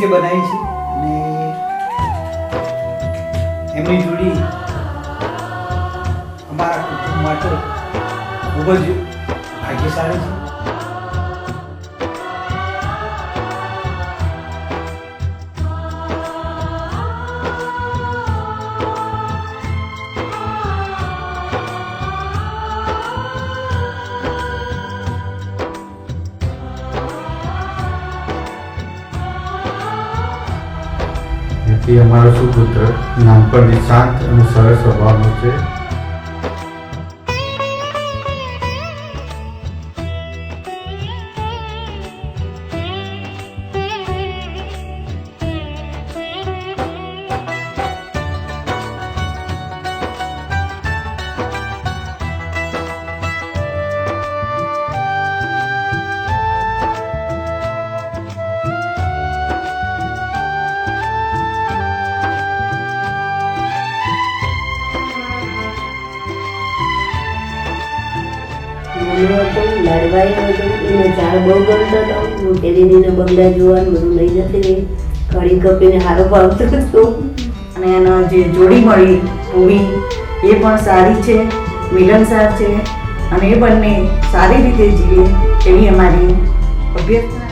રીતે બનાવી છે અને એમની જોડી અમારા કુટુંબ માટે ખૂબ જ ભાગ્યશાળી છે. એ અમારો સુપુત્ર નાનપણથી શાંત અને સરળ સ્વભાવનો છે. લાડવાઈ હતું એને ઝાડ બહુ ગમતો હતો. હું કેરીનો બંગલા જોવાનું બધું લઈ જતી રહી. કળી કપીને સારો ભાવતો હતો. અને એનો જે જોડી મળી મૂવી એ પણ સારી છે, મિલનસાર છે અને એ બંને સારી રીતે જીવે એવી અમારી અભ્યર્થના.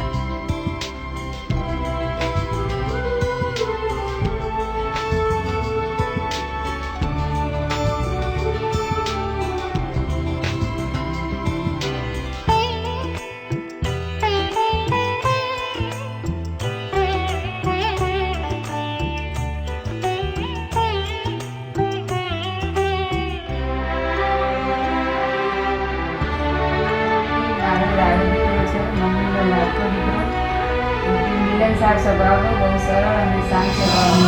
મિલનસાર સ્વભાવનો, બહુ સરળ અને શાંત સ્વભાવનો.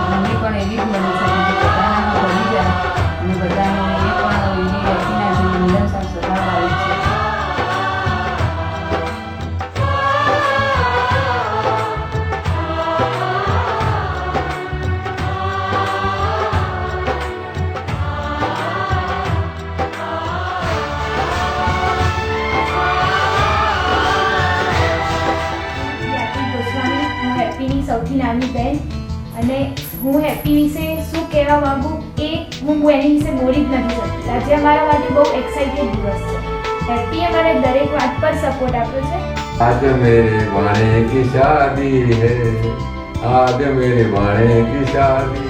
ભૂમિ પણ એવી જ બની શકે છે બધાના બની જાય અને બધાનો એ પણ એવી વ્યક્તિના જે મિલનસાર સ્વભાવ આવે છે. હેપીની સૌથી નાની બહેન અને હું હેપી વિશે શું કહેવા માંગુ એ હું એની વિશે બોલી જ નથી શકતી. આજે અમારા માટે બહુ એક્સાઇટેડ દિવસ છે. હેપીએ મને દરેક વાત પર સપોર્ટ આપ્યો છે. आज मेरे भाणे की शादी है, आज मेरे भाणे की शादी